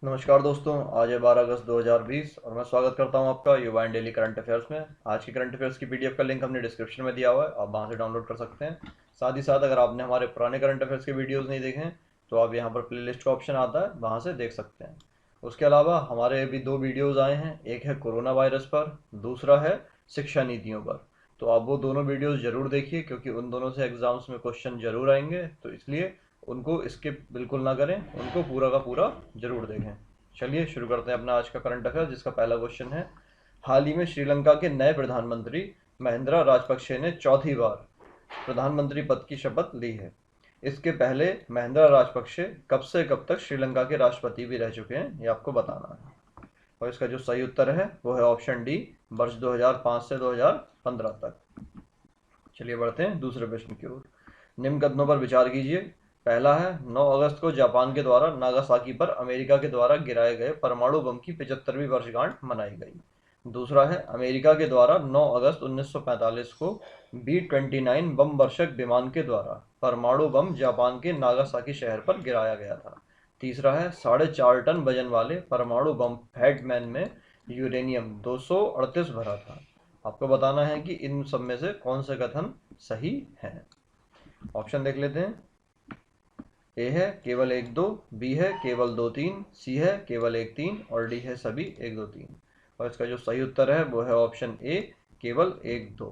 नमस्कार दोस्तों, आज है 12 अगस्त 2020 और मैं स्वागत करता हूं आपका युवा एंड डेली करंट अफेयर्स में। आज की करंट अफेयर्स की पीडीएफ का लिंक हमने डिस्क्रिप्शन में दिया हुआ है, आप वहां से डाउनलोड कर सकते हैं। साथ ही साथ अगर आपने हमारे पुराने करंट अफेयर्स के वीडियोस नहीं देखे हैं तो आप यहां पर प्लेलिस्ट का ऑप्शन आता है, वहां से देख सकते हैं। उसके अलावा हमारे अभी दो वीडियोज़ आए हैं, एक है कोरोना वायरस पर, दूसरा है शिक्षा नीतियों पर। तो आप वो दोनों वीडियोज़ ज़रूर देखिए क्योंकि उन दोनों से एग्ज़ाम्स में क्वेश्चन ज़रूर आएंगे, तो इसलिए उनको स्किप बिल्कुल ना करें, उनको पूरा का पूरा ज़रूर देखें। चलिए शुरू करते हैं अपना आज का करंट अफेयर, जिसका पहला क्वेश्चन है। हाल ही में श्रीलंका के नए प्रधानमंत्री महिंद्रा राजपक्षे ने चौथी बार प्रधानमंत्री पद की शपथ ली है। इसके पहले महिंद्रा राजपक्षे कब से कब तक श्रीलंका के राष्ट्रपति भी रह चुके हैं, ये आपको बताना है। और इसका जो सही उत्तर है वो है ऑप्शन डी, वर्ष 2005 से 2015 तक। चलिए बढ़ते हैं दूसरे प्रश्न की ओर। निम्न कथनों पर विचार कीजिए। पहला है, 9 अगस्त को जापान के द्वारा नागासाकी पर अमेरिका के द्वारा गिराए गए परमाणु बम की 75वीं वर्षगांठ मनाई गई। दूसरा है, अमेरिका के द्वारा 9 अगस्त 1945 को B-29 बम वर्षक विमान के द्वारा परमाणु बम जापान के नागासाकी शहर पर गिराया गया था। तीसरा है, 4.5 टन वजन वाले परमाणु बम फैटमैन में यूरेनियम 238 भरा था। आपको बताना है कि इन सब में से कौन से कथन सही है। ऑप्शन देख लेते हैं। ए है केवल 1 2, बी है केवल 2 3, सी है केवल 1 3 और डी है सभी 1 2 3। और इसका जो सही उत्तर है वो है ऑप्शन ए, केवल 1 2।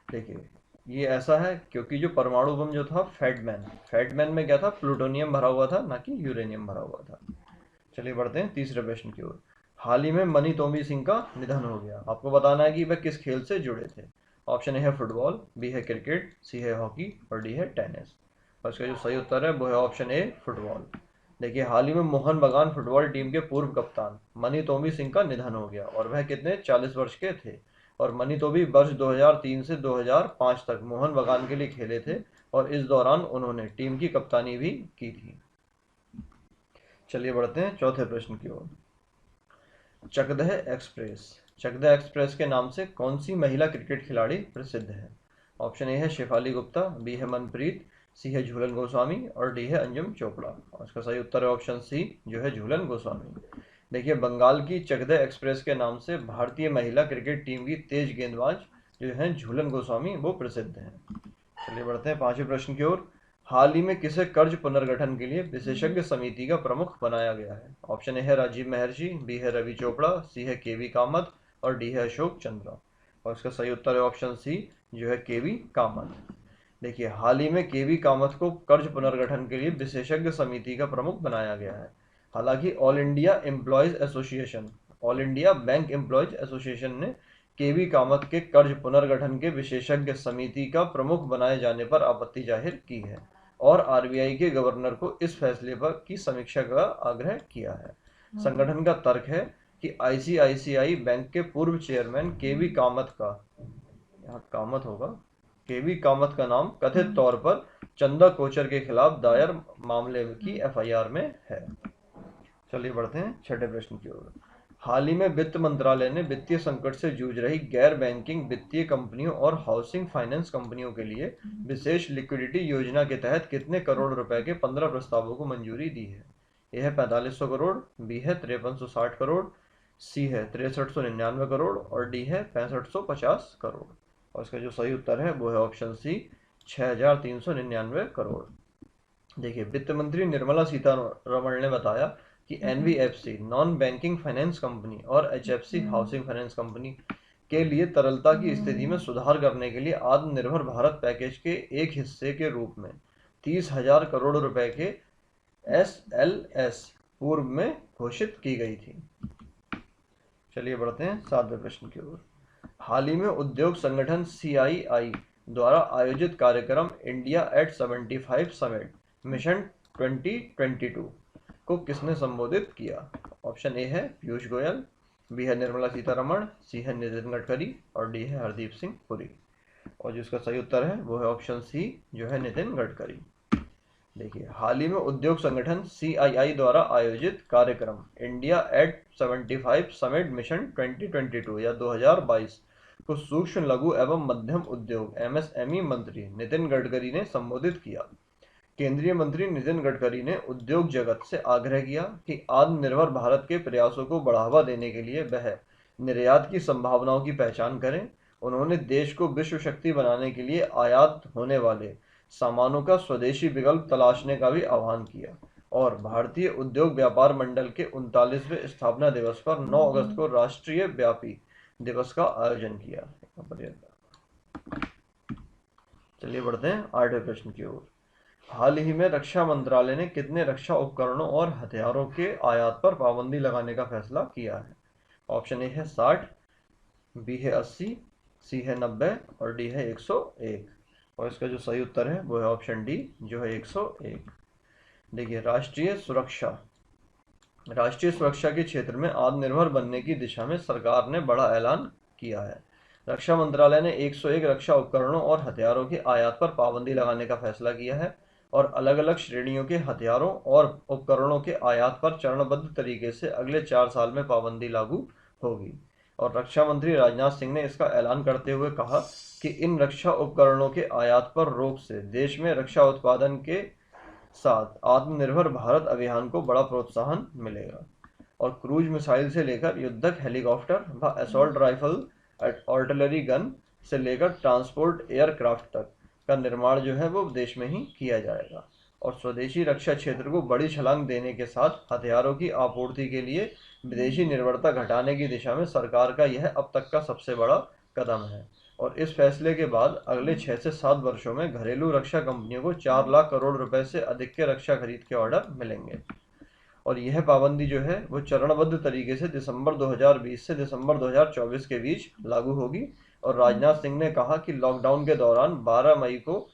देखिए, ये ऐसा है क्योंकि जो परमाणु बम जो था फैटमैन में क्या था, प्लूटोनियम भरा हुआ था, ना कि यूरेनियम भरा हुआ था। चलिए बढ़ते हैं तीसरे प्रश्न की ओर। हाल ही में मनी तोमी सिंह का निधन हो गया। आपको बताना है कि वह किस खेल से जुड़े थे। ऑप्शन ए है फुटबॉल, बी है क्रिकेट, सी है हॉकी और डी है टेनिस। और इसका जो सही उत्तर है वो है ऑप्शन ए, फुटबॉल। देखिए, हाल ही में मोहन बगान फुटबॉल टीम के पूर्व कप्तान मनी तोमी सिंह का निधन हो गया और वह कितने 40 वर्ष के थे। और मनी तोमी वर्ष 2003 से 2005 तक मोहन बगान के लिए खेले थे और इस दौरान उन्होंने टीम की कप्तानी भी की थी। चलिए बढ़ते हैं चौथे प्रश्न की ओर। चकदह एक्सप्रेस। चकदह एक्सप्रेस के नाम से कौन सी महिला क्रिकेट खिलाड़ी प्रसिद्ध है। ऑप्शन ए है शेफाली गुप्ता, बी है मनप्रीत, सी है झूलन गोस्वामी और डी है अंजुम चोपड़ा। और इसका सही उत्तर है ऑप्शन सी, जो है झूलन गोस्वामी। देखिए, बंगाल की चकदह एक्सप्रेस के नाम से भारतीय महिला क्रिकेट टीम की तेज गेंदबाज जो है झूलन गोस्वामी, वो प्रसिद्ध हैं। चलिए बढ़ते हैं पांचवें प्रश्न की ओर। हाल ही में किसे कर्ज पुनर्गठन के लिए विशेषज्ञ समिति का प्रमुख बनाया गया है। ऑप्शन ए है राजीव महर्षि, बी है रवि चोपड़ा, सी है केवी कामत और डी है अशोक चंद्रा। और इसका सही उत्तर है ऑप्शन सी, जो है केवी कामत। देखिए, हाल ही में केवी कामत को कर्ज पुनर्गठन के लिए विशेषज्ञ समिति का प्रमुख बनाया गया है। हालांकि all India bank employees association ने केवी कामत के कर्ज पुनर्गठन के विशेषज्ञ समिति का प्रमुख बनाए जाने पर आपत्ति जाहिर की है और आरबीआई के गवर्नर को इस फैसले पर की समीक्षा का आग्रह किया है। संगठन का तर्क है कि आईसीआईसीआई बैंक के पूर्व चेयरमैन केवी कामत का, यहाँ कामत होगा, केवी कामत का नाम कथित तौर पर चंदा कोचर के खिलाफ दायर मामले की एफआईआर में है। चलिए बढ़ते हैं छठे प्रश्न की ओर। हाल ही में वित्त मंत्रालय ने वित्तीय संकट से जूझ रही गैर बैंकिंग वित्तीय कंपनियों और हाउसिंग फाइनेंस कंपनियों के लिए विशेष लिक्विडिटी योजना के तहत कितने करोड़ रुपए के 15 प्रस्तावों को मंजूरी दी है। ए है 4500 करोड़, बी है 5360 करोड़, सी है 6399 करोड़ और डी है 6550 करोड़। और इसका जो सही उत्तर है वो है ऑप्शन सी, 6399 करोड़। देखिए, वित्त मंत्री निर्मला सीतारमण ने बताया कि NBFC non banking finance company और एचएफसी हाउसिंग फाइनेंस कंपनी के लिए तरलता की स्थिति में सुधार करने के लिए आत्मनिर्भर भारत पैकेज के एक हिस्से के रूप में 30,000 करोड़ रुपए के एसएलएस पूर्व में घोषित की गई थी। चलिए बढ़ते हैं सातवें प्रश्न की ओर। हाल ही में उद्योग संगठन सीआईआई द्वारा आयोजित कार्यक्रम इंडिया एट 75 समिट मिशन 2022 को किसने संबोधित किया। ऑप्शन ए है पीयूष गोयल, बी है निर्मला सीतारमण, सी है नितिन गडकरी और डी है हरदीप सिंह पुरी। और जिसका सही उत्तर है वो है ऑप्शन सी, जो है नितिन गडकरी। देखिए, हाल ही में उद्योग संगठन सीआईआई द्वारा आयोजित कार्यक्रम इंडिया एट 75 समिट मिशन 2022 या 2022 को सूक्ष्म लघु एवं मध्यम उद्योग एमएसएमई मंत्री नितिन गडकरी ने संबोधित किया। केंद्रीय मंत्री नितिन गडकरी ने उद्योग जगत से आग्रह किया कि आत्मनिर्भर भारत के प्रयासों को बढ़ावा देने के लिए वह निर्यात की संभावनाओं की पहचान करें। उन्होंने देश को विश्व शक्ति बनाने के लिए आयात होने वाले सामानों का स्वदेशी विकल्प तलाशने का भी आह्वान किया और भारतीय उद्योग व्यापार मंडल के 39वें स्थापना दिवस पर 9 अगस्त को राष्ट्रीय व्यापी दिवस का आयोजन किया। चलिए बढ़ते हैं 8वें प्रश्न की ओर। हाल ही में रक्षा मंत्रालय ने कितने रक्षा उपकरणों और हथियारों के आयात पर पाबंदी लगाने का फैसला किया है? ऑप्शन ए है 60, बी है 80, सी है 90 और डी है 101। और इसका जो सही उत्तर है वो है ऑप्शन डी, जो है 101। देखिए, राष्ट्रीय सुरक्षा के क्षेत्र में आत्मनिर्भर बनने की दिशा में सरकार ने बड़ा ऐलान किया है। रक्षा मंत्रालय ने 101 रक्षा उपकरणों और हथियारों के आयात पर पाबंदी लगाने का फैसला किया है और अलग अलग श्रेणियों के हथियारों और उपकरणों के आयात पर चरणबद्ध तरीके से अगले 4 साल में पाबंदी लागू होगी। और रक्षा मंत्री राजनाथ सिंह ने इसका ऐलान करते हुए कहा कि इन रक्षा उपकरणों के आयात पर रोक से देश में रक्षा उत्पादन के साथ आत्मनिर्भर भारत अभियान को बड़ा प्रोत्साहन मिलेगा। और क्रूज मिसाइल से लेकर युद्धक हेलीकॉप्टर व असॉल्ट राइफल, आर्टिलरी गन से लेकर ट्रांसपोर्ट एयरक्राफ्ट तक का निर्माण जो है वो देश में ही किया जाएगा। और स्वदेशी रक्षा क्षेत्र को बड़ी छलांग देने के साथ हथियारों की आपूर्ति के लिए विदेशी निर्भरता घटाने की दिशा में सरकार का यह अब तक का सबसे बड़ा कदम है। और इस फैसले के बाद अगले 6 से 7 वर्षों में घरेलू रक्षा कंपनियों को 4 लाख करोड़ रुपए से अधिक के रक्षा खरीद के ऑर्डर मिलेंगे। और यह पाबंदी जो है वो चरणबद्ध तरीके से दिसंबर 2020 से दिसंबर 2024 के बीच लागू होगी। और राजनाथ सिंह ने कहा कि लॉकडाउन के दौरान 12 मई को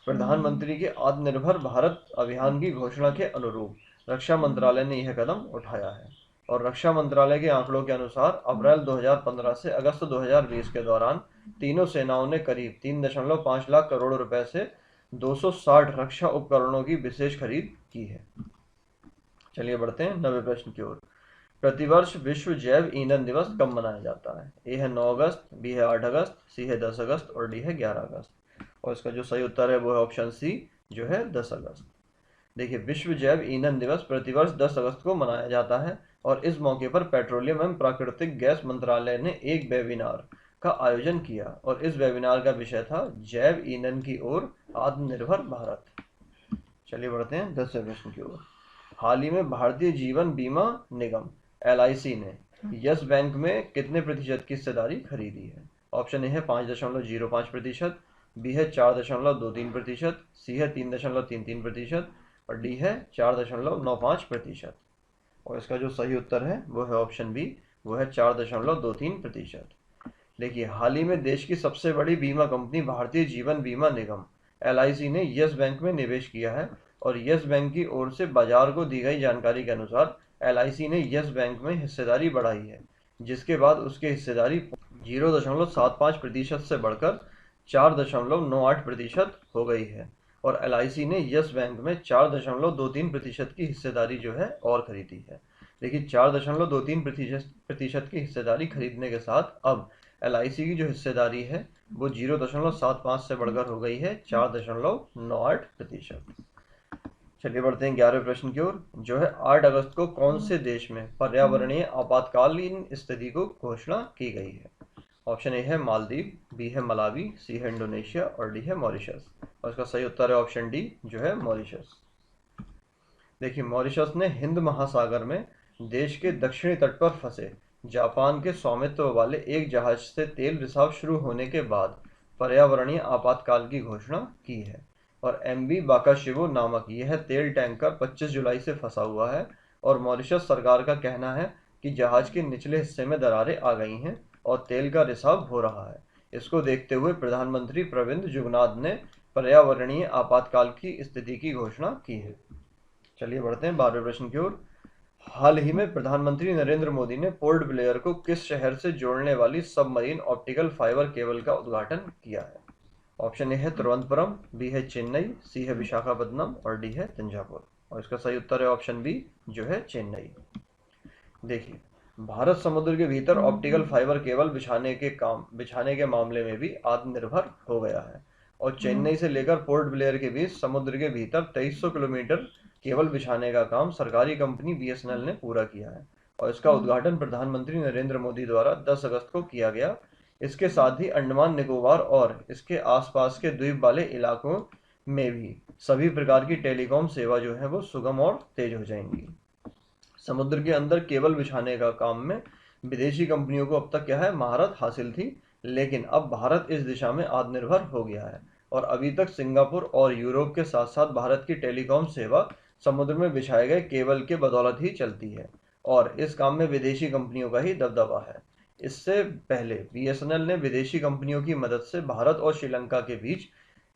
प्रधानमंत्री के आत्मनिर्भर भारत अभियान की घोषणा के अनुरूप रक्षा मंत्रालय ने यह कदम उठाया है। और रक्षा मंत्रालय के आंकड़ों के अनुसार अप्रैल 2015 से अगस्त 2020 के दौरान तीनों सेनाओं ने करीब 3.5 लाख करोड़ रुपए से 260 रक्षा उपकरणों की विशेष खरीद की है। चलिए बढ़ते हैं 9वें प्रश्न की ओर। प्रतिवर्ष विश्व जैव ईंधन दिवस कब मनाया जाता है? ए है 9 अगस्त, बी है 8 अगस्त, सी है 10 अगस्त और डी है 11 अगस्त। और इसका जो सही उत्तर है वो है ऑप्शन सी, जो है 10 अगस्त। देखिए, विश्व जैव ईंधन दिवस प्रतिवर्ष 10 अगस्त को मनाया जाता है और इस मौके पर पेट्रोलियम एवं प्राकृतिक गैस मंत्रालय ने एक वेबिनार का आयोजन किया और इस वेबिनार का विषय था जैव ईंधन की ओर आत्मनिर्भर भारत। चलिए बढ़ते हैं 10वें प्रश्न की ओर। हाल ही में भारतीय जीवन बीमा निगम LIC ने यस बैंक में कितने प्रतिशत की हिस्सेदारी खरीदी है? ऑप्शन ए है 5.05%, बी है 4.23%, सी है 3.33% और डी है 4.95%। और इसका जो सही उत्तर है वो है ऑप्शन बी, वो है 4.23%। देखिए, हाल ही में देश की सबसे बड़ी बीमा कंपनी भारतीय जीवन बीमा निगम LIC ने यस बैंक में निवेश किया है और यस बैंक की ओर से बाजार को दी गई जानकारी के अनुसार LIC ने यस बैंक में हिस्सेदारी बढ़ाई है, जिसके बाद उसकी हिस्सेदारी 0.75% से बढ़कर 4.98% हो गई है। और LIC ने यस बैंक में 4.23% की हिस्सेदारी जो है और खरीदी है। देखिए, 4.23% की हिस्सेदारी खरीदने के साथ अब LIC की जो हिस्सेदारी है वो 0.75 से बढ़कर हो गई है 4.98%। चलिए बढ़ते हैं 11वें प्रश्न की ओर, जो है 8 अगस्त को कौन से देश में पर्यावरणीय आपातकालीन स्थिति को घोषणा की गई है? ऑप्शन ए है मालदीव, बी है मलावी, सी है इंडोनेशिया और डी है मॉरिशस। और इसका सही उत्तर है ऑप्शन डी, जो है मॉरिशस। देखिए, मॉरिशस ने हिंद महासागर में देश के दक्षिणी तट पर फंसे जापान के स्वामित्व वाले एक जहाज से तेल रिसाव शुरू होने के बाद पर्यावरणीय आपातकाल की घोषणा की है। और MV बाकाशिबो नामक यह तेल टैंकर 25 जुलाई से फंसा हुआ है और मॉरिशस सरकार का कहना है कि जहाज के निचले हिस्से में दरारें आ गई हैं और तेल का रिसाव हो रहा है। इसको देखते हुए प्रधानमंत्री प्रविंद जुगनाथ ने पर्यावरणीय आपातकाल की स्थिति की घोषणा की है। चलिए बढ़ते हैं 12वें प्रश्न की ओर। हाल ही में प्रधानमंत्री नरेंद्र मोदी ने पोर्ट ब्लेयर को किस शहर से जोड़ने वाली सबमरीन ऑप्टिकल फाइबर केबल का उद्घाटन किया है? ऑप्शन ए है तिरुवनंतपुरम, बी है चेन्नई, सी है विशाखापट्टनम और डी है तंजावुर। और इसका सही उत्तर है ऑप्शन बी, जो है चेन्नई। देखिए, भारत समुद्र के भीतर ऑप्टिकल फाइबर केबल बिछाने के मामले में भी आत्मनिर्भर हो गया है और चेन्नई से लेकर पोर्ट ब्लेयर के बीच समुद्र के भीतर 2300 किलोमीटर केबल बिछाने का काम सरकारी कंपनी बीएसएनएल ने पूरा किया है और इसका उद्घाटन प्रधानमंत्री नरेंद्र मोदी द्वारा 10 अगस्त को किया गया। इसके साथ ही अंडमान निकोबार और इसके आसपास के द्वीप वाले इलाकों में भी सभी प्रकार की टेलीकॉम सेवा जो है वो सुगम और तेज हो जाएंगी। समुद्र के अंदर केबल बिछाने का काम में विदेशी कंपनियों को अब तक क्या है महारत हासिल थी, लेकिन अब भारत इस दिशा में आत्मनिर्भर हो गया है और अभी तक सिंगापुर और यूरोप के साथ साथ भारत की टेलीकॉम सेवा समुद्र में बिछाए गए केबल के बदौलत ही चलती है और इस काम में विदेशी कंपनियों का ही दबदबा है। इससे पहले बीएसएनएल ने विदेशी कंपनियों की मदद से भारत और श्रीलंका के बीच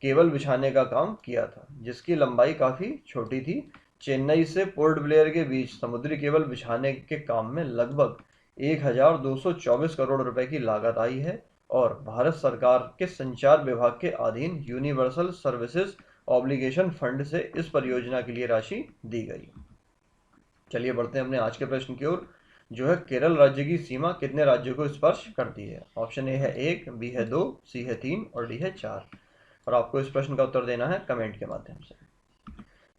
केबल बिछाने का काम किया था, जिसकी लंबाई काफ़ी छोटी थी। चेन्नई से पोर्ट ब्लेयर के बीच समुद्री केबल बिछाने के काम में लगभग 1224 करोड़ रुपए की लागत आई है और भारत सरकार के संचार विभाग के अधीन यूनिवर्सल सर्विसेज ऑब्लिगेशन फंड से इस परियोजना के लिए राशि दी गई। चलिए बढ़ते हैं अपने आज के प्रश्न की ओर, जो है केरल राज्य की सीमा कितने राज्यों को स्पर्श करती है। ऑप्शन ए है 1, बी है 2, सी है 3 और डी है 4। और आपको इस प्रश्न का उत्तर देना है कमेंट के माध्यम से।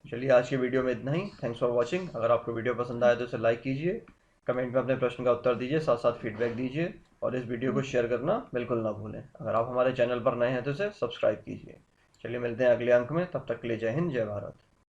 चलिए आज की वीडियो में इतना ही। Thanks for watching. अगर आपको वीडियो पसंद आए तो इसे लाइक कीजिए, कमेंट में अपने प्रश्न का उत्तर दीजिए, साथ साथ फीडबैक दीजिए और इस वीडियो को शेयर करना बिल्कुल ना भूलें। अगर आप हमारे चैनल पर नए हैं तो इसे सब्सक्राइब कीजिए। चलिए मिलते हैं अगले अंक में, तब तक के लिए जय हिंद, जय भारत।